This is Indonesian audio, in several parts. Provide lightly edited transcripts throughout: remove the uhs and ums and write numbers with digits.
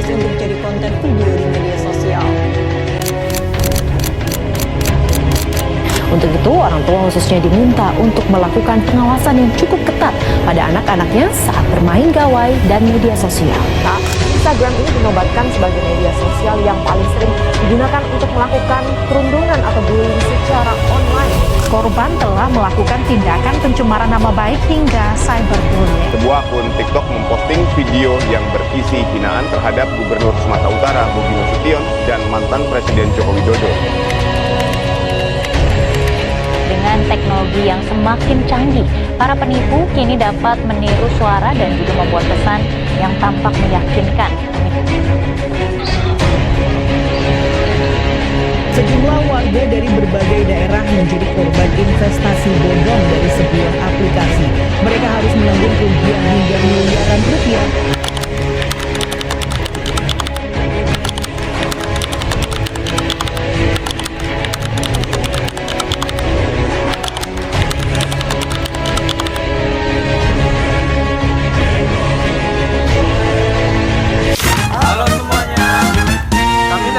untuk jadi konten video di media sosial. Untuk itu, orang tua khususnya diminta untuk melakukan pengawasan yang cukup ketat pada anak-anaknya saat bermain gawai dan media sosial. Instagram ini dinobatkan sebagai media sosial yang paling sering digunakan untuk melakukan perundungan atau bullying secara online. Korban telah melakukan tindakan pencemaran nama baik hingga cyberbullying. Sebuah akun TikTok memposting video yang berisi hinaan terhadap Gubernur Sumatera Utara Bobi Nasution dan mantan Presiden Joko Widodo. Dengan teknologi yang semakin canggih, para penipu kini dapat meniru suara dan juga membuat pesan yang tampak meyakinkan. Sejumlah warga dari berbagai daerah menjadi korban investasi bodong dari sebuah aplikasi. Mereka harus menanggung kerugian hingga miliaran rupiah.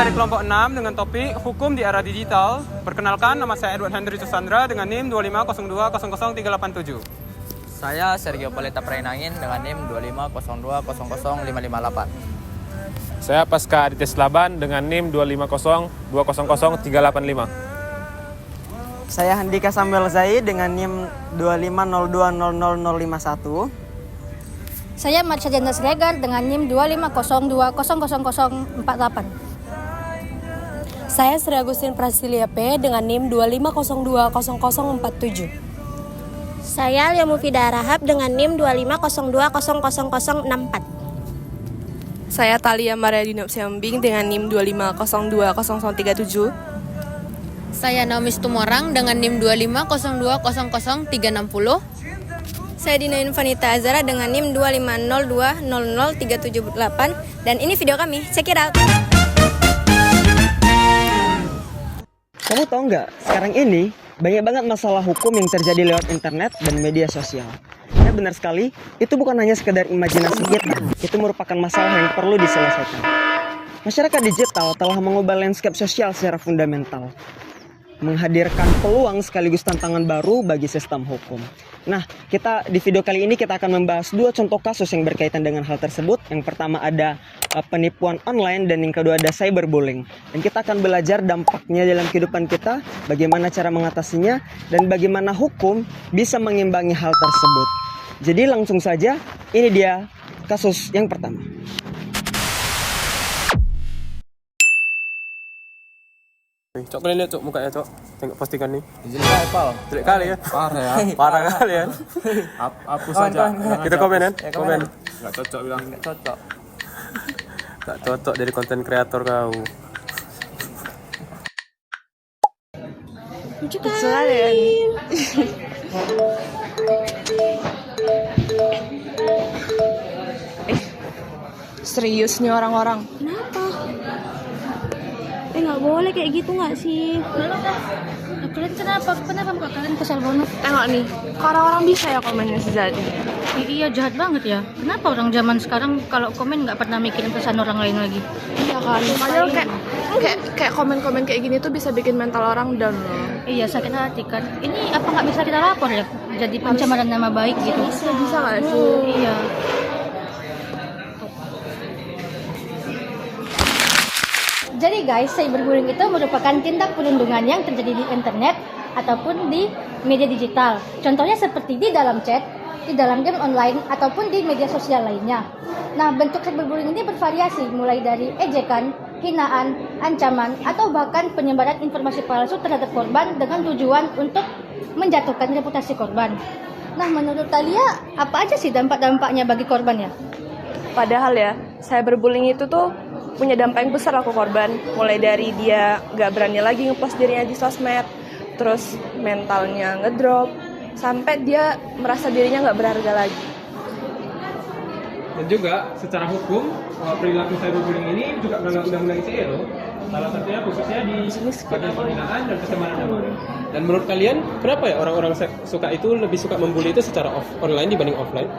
Dari kelompok 6 dengan topik Hukum di Era Digital. Perkenalkan, nama saya Edward Henry Susandra dengan NIM 250200387. Saya Sergio Paleta Prainangin dengan NIM 250200558. Saya Pasca Aditya Slaban dengan NIM 250200385. Saya Handika Samuel Zaid dengan NIM 250200051. Saya Marsha Janda Siregar dengan NIM 250200048. Saya Sri Agustin Prasilia P dengan NIM 250200047. Saya Lia Mufida Rahab dengan NIM 250200064. Saya Talia Maria Dinop Siambing dengan NIM 250200037. Saya Naomi Tumorang dengan NIM 250200360. Saya Dina Infanita Azara dengan NIM 250200378. Dan ini video kami, check it out. Kamu tahu nggak, sekarang ini banyak banget masalah hukum yang terjadi lewat internet dan media sosial. Ya benar sekali, itu bukan hanya sekedar imajinasi kita, itu merupakan masalah yang perlu diselesaikan. Masyarakat digital telah mengubah landscape sosial secara fundamental, menghadirkan peluang sekaligus tantangan baru bagi sistem hukum. Nah, di video kali ini kita akan membahas dua contoh kasus yang berkaitan dengan hal tersebut. Yang pertama ada penipuan online dan yang kedua ada cyberbullying. Dan kita akan belajar dampaknya dalam kehidupan kita, bagaimana cara mengatasinya, dan bagaimana hukum bisa mengimbangi hal tersebut. Jadi langsung saja, ini dia kasus yang pertama. Cok, kalian lihat cok mukanya cok, tengok postingan nih. Jelek kali Pal. Jelek kali ya. Parah ya. Parah kali ya. Hapus saja. Kita komen kan? Komen. Nggak cocok bilang. Nggak cocok. Nggak cocok jadi konten kreator kau. Lucu kali. Serius nih orang-orang. Kenapa? Nggak boleh kayak gitu nggak sih? Kalian kenapa muka kalian kesal banget? Tengok nih, kok orang-orang bisa ya komennya sejahat ini? Iya, jahat banget ya. Kenapa orang zaman sekarang kalau komen nggak pernah mikirin pesan orang lain lagi? Iya kan, padahal kayak komen-komen kayak gini tuh bisa bikin mental orang down loh. Iya, sakit hati kan. Ini apa nggak bisa kita lapor ya? Jadi pencemaran nama baik gitu. Bisa nggak sih? Iya. Jadi guys, cyberbullying itu merupakan tindak perundungan yang terjadi di internet ataupun di media digital. Contohnya seperti di dalam chat, di dalam game online, ataupun di media sosial lainnya. Nah, bentuk cyberbullying ini bervariasi mulai dari ejekan, hinaan, ancaman, atau bahkan penyebaran informasi palsu terhadap korban dengan tujuan untuk menjatuhkan reputasi korban. Nah, menurut Talia, apa aja sih dampak-dampaknya bagi korban ya? Padahal ya, cyberbullying itu tuh punya dampak yang besar ke korban. Mulai dari dia gak berani lagi ngepost dirinya di sosmed, terus mentalnya ngedrop, sampai dia merasa dirinya gak berharga lagi. Dan juga secara hukum, perilaku cyberbullying ini juga melanggar undang-undang ITE loh. Salah satunya khususnya di bagian penghinaan dan pencemaran nama. Dan menurut kalian, kenapa ya orang-orang suka lebih suka membuli itu secara online dibanding offline?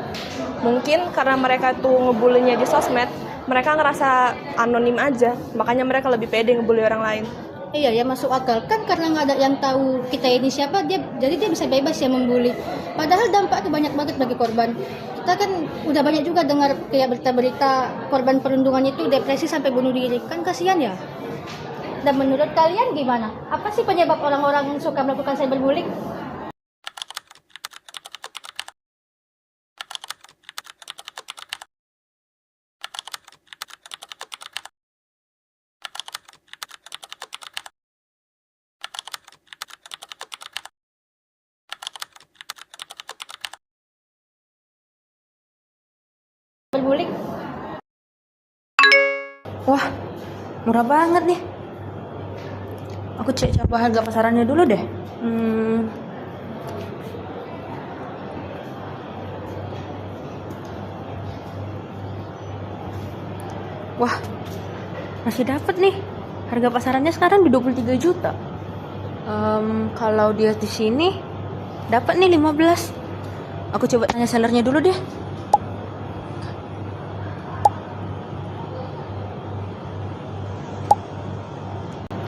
Mungkin karena mereka tuh ngebulinya di sosmed, mereka ngerasa anonim aja, makanya mereka lebih pede ngebully orang lain. Iya ya, masuk akal kan, karena nggak ada yang tahu kita ini siapa, jadi dia bisa bebas ya membuli. Padahal dampak itu banyak banget bagi korban. Kita kan udah banyak juga dengar kayak berita-berita korban perundungan itu depresi sampai bunuh diri, kan kasihan ya. Dan menurut kalian gimana? Apa sih penyebab orang-orang suka melakukan cyberbullying? Cyberbullying. Wah, murah banget nih. Aku cek coba harga pasarannya dulu deh. Wah, masih dapat nih. Harga pasarannya sekarang di 23 juta. Kalau dia di sini dapat nih 15. Aku coba tanya sellernya dulu deh.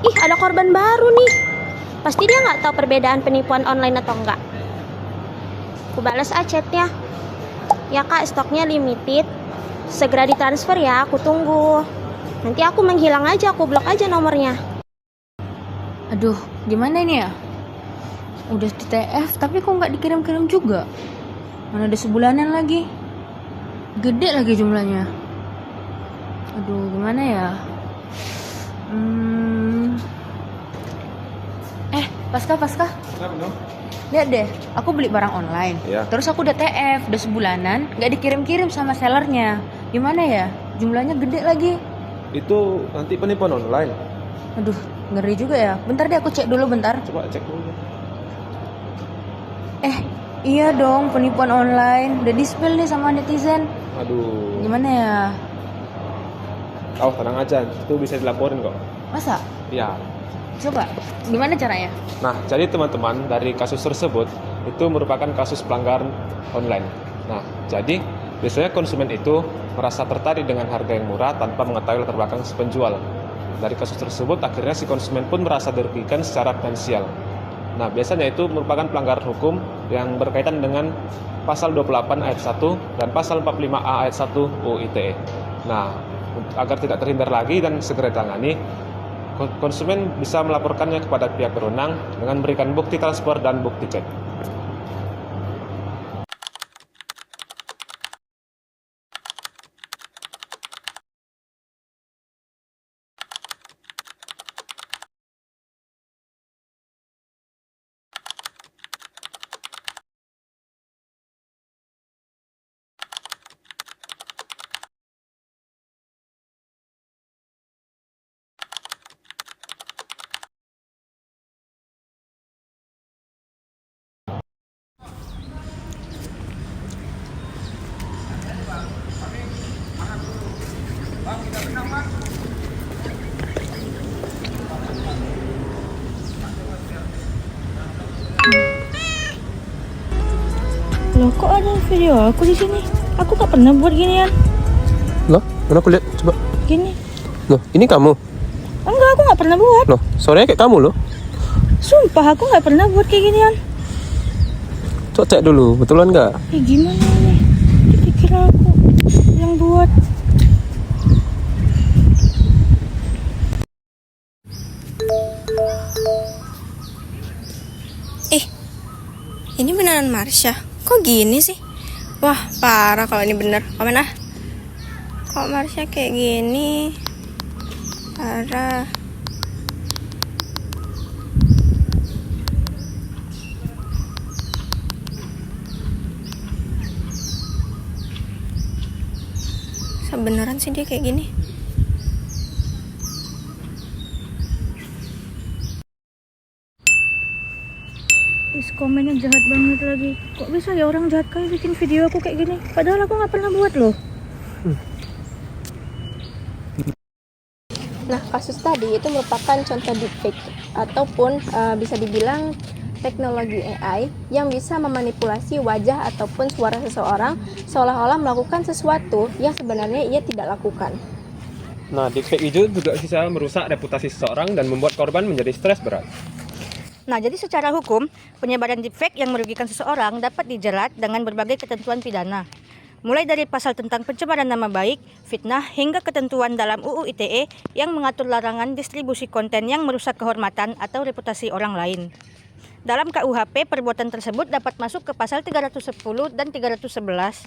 Ih, ada korban baru nih. Pasti dia nggak tahu perbedaan penipuan online atau enggak. Aku balas chatnya. Ya kak, stoknya limited. Segera ditransfer ya, aku tunggu. Nanti aku menghilang aja, aku blok aja nomornya. Aduh, gimana ini ya? Udah di TF tapi kok nggak dikirim-kirim juga. Mana ada sebulanan lagi. Gede lagi jumlahnya. Aduh, gimana ya? Pasca. Kenapa dong? Lihat deh, aku beli barang online. Iya. Terus aku udah TF, udah sebulanan, nggak dikirim-kirim sama sellernya. Gimana ya? Jumlahnya gede lagi. Itu nanti penipuan online. Aduh, ngeri juga ya. Bentar deh, aku cek dulu bentar. Coba cek dulu. Iya dong, penipuan online. Udah di-spill nih sama netizen. Aduh. Gimana ya? Tenang aja, itu bisa dilaporin kok. Masa? Iya. Coba, gimana caranya? Nah, jadi teman-teman, dari kasus tersebut itu merupakan kasus pelanggaran online. Nah, jadi biasanya konsumen itu merasa tertarik dengan harga yang murah tanpa mengetahui latar belakang si penjual. Dari kasus tersebut, akhirnya si konsumen pun merasa dirugikan secara finansial. Nah, biasanya itu merupakan pelanggaran hukum yang berkaitan dengan pasal 28 ayat 1 dan pasal 45A ayat 1 UU ITE. Nah, agar tidak terhindar lagi dan segera ditangani, konsumen bisa melaporkannya kepada pihak berwenang dengan memberikan bukti transfer dan bukti cek. Loh, kok ada video aku di sini? Aku gak pernah buat ginian. Loh, mana aku lihat coba. Gini. Loh, ini kamu? Enggak, aku gak pernah buat. Loh, suaranya kayak kamu loh. Sumpah, aku gak pernah buat kayak ginian. Coba cek dulu, betulan nggak? Gimana nih? Dipikir aku yang buat. Ini beneran Marsha? Kok gini sih? Wah, parah kalau ini bener. Komen ah. Kok Marsha kayak gini? Parah. Beneran sih dia kayak gini. Komennya jahat banget lagi. Kok bisa ya orang jahat kayak bikin video aku kayak gini? Padahal aku gak pernah buat loh. Nah, kasus tadi itu merupakan contoh deepfake ataupun bisa dibilang teknologi AI yang bisa memanipulasi wajah ataupun suara seseorang seolah-olah melakukan sesuatu yang sebenarnya ia tidak lakukan. Nah, deepfake itu juga bisa merusak reputasi seseorang dan membuat korban menjadi stres berat. Nah, jadi secara hukum, penyebaran deepfake yang merugikan seseorang dapat dijerat dengan berbagai ketentuan pidana. Mulai dari pasal tentang pencemaran nama baik, fitnah, hingga ketentuan dalam UU ITE yang mengatur larangan distribusi konten yang merusak kehormatan atau reputasi orang lain. Dalam KUHP, perbuatan tersebut dapat masuk ke pasal 310 dan 311.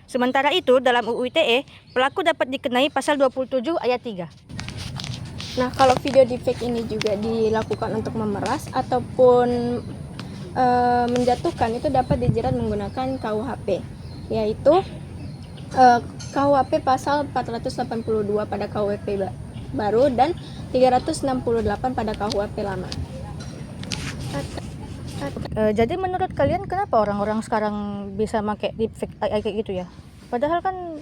Sementara itu, dalam UU ITE, pelaku dapat dikenai pasal 27 ayat 3. Nah, kalau video deepfake ini juga dilakukan untuk memeras ataupun menjatuhkan, itu dapat dijerat menggunakan KUHP, yaitu KUHP pasal 482 pada KUHP baru dan 368 pada KUHP lama. Jadi menurut kalian kenapa orang-orang sekarang bisa pakai deepfake AI kayak gitu ya? Padahal kan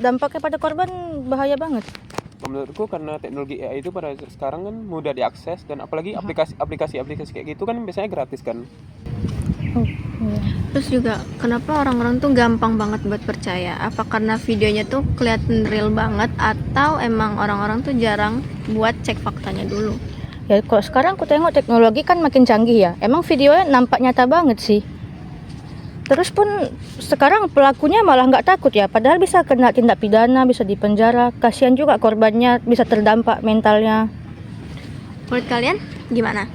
dampaknya pada korban bahaya banget. Menurutku karena teknologi AI itu pada sekarang kan mudah diakses dan apalagi aplikasi kayak gitu kan biasanya gratis kan. Terus juga kenapa orang-orang tuh gampang banget buat percaya? Apa karena videonya tuh kelihatan real banget atau emang orang-orang tuh jarang buat cek faktanya dulu? Ya kalau sekarang aku tengok teknologi kan makin canggih ya. Emang videonya nampak nyata banget sih. Terus pun sekarang pelakunya malah nggak takut ya. Padahal bisa kena tindak pidana, bisa dipenjara. Kasihan juga korbannya, bisa terdampak mentalnya. Menurut kalian gimana?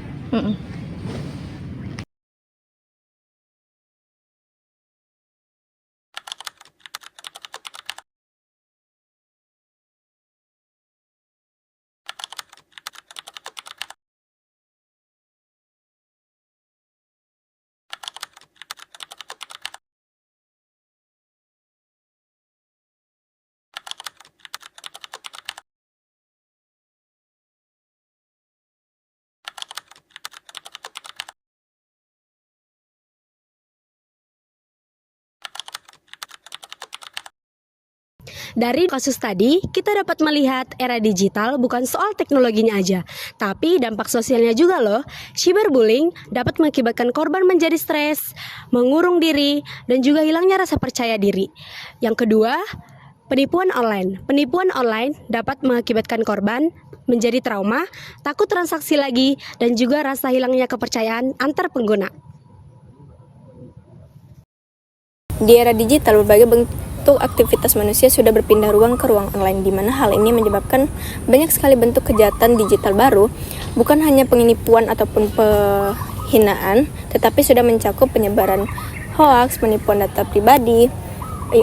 Dari kasus tadi, kita dapat melihat era digital bukan soal teknologinya aja, tapi dampak sosialnya juga loh. Cyberbullying dapat mengakibatkan korban menjadi stres, mengurung diri, dan juga hilangnya rasa percaya diri. Yang kedua, penipuan online. Penipuan online dapat mengakibatkan korban menjadi trauma, takut transaksi lagi, dan juga rasa hilangnya kepercayaan antar pengguna. Di era digital, berbagai bentuk aktivitas manusia sudah berpindah ruang ke ruang online, di mana hal ini menyebabkan banyak sekali bentuk kejahatan digital baru, bukan hanya penipuan ataupun penghinaan, tetapi sudah mencakup penyebaran hoaks, penipuan data pribadi,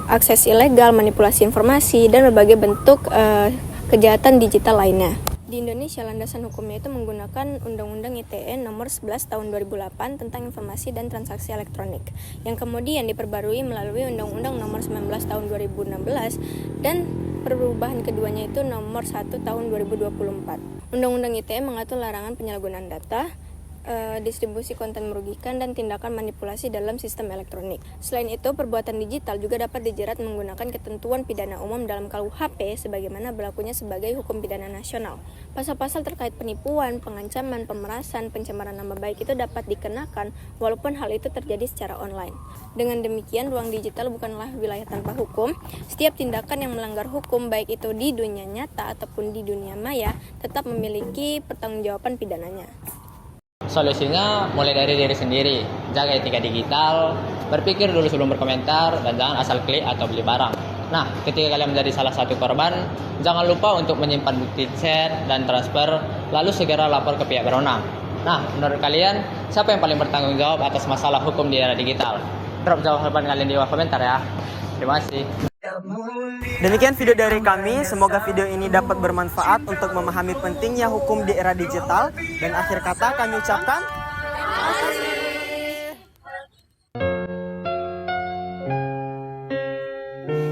akses ilegal, manipulasi informasi, dan berbagai bentuk kejahatan digital lainnya. Di Indonesia, landasan hukumnya itu menggunakan Undang-Undang ITE nomor 11 tahun 2008 tentang informasi dan transaksi elektronik, yang kemudian diperbarui melalui Undang-Undang nomor 19 tahun 2016 dan perubahan keduanya itu nomor 1 tahun 2024. Undang-Undang ITE mengatur larangan penyalahgunaan data, distribusi konten merugikan, dan tindakan manipulasi dalam sistem elektronik. Selain itu, perbuatan digital juga dapat dijerat menggunakan ketentuan pidana umum dalam KUHP sebagaimana berlakunya sebagai hukum pidana nasional. Pasal-pasal terkait penipuan, pengancaman, pemerasan, pencemaran nama baik itu dapat dikenakan walaupun hal itu terjadi secara online. Dengan demikian, ruang digital bukanlah wilayah tanpa hukum. Setiap tindakan yang melanggar hukum, baik itu di dunia nyata ataupun di dunia maya, tetap memiliki pertanggungjawaban pidananya. Solusinya mulai dari diri sendiri, jaga etika digital, berpikir dulu sebelum berkomentar, dan jangan asal klik atau beli barang. Nah, ketika kalian menjadi salah satu korban, jangan lupa untuk menyimpan bukti chat dan transfer, lalu segera lapor ke pihak berwenang. Nah, menurut kalian, siapa yang paling bertanggung jawab atas masalah hukum di era digital? Drop jawaban kalian di bawah komentar ya. Terima kasih. Demikian video dari kami, semoga video ini dapat bermanfaat untuk memahami pentingnya hukum di era digital. Dan akhir kata kami ucapkan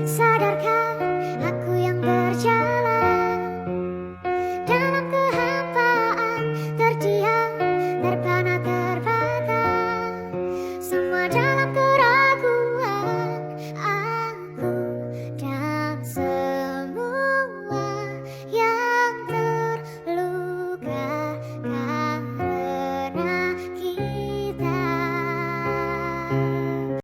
sadarkah aku yang berjalan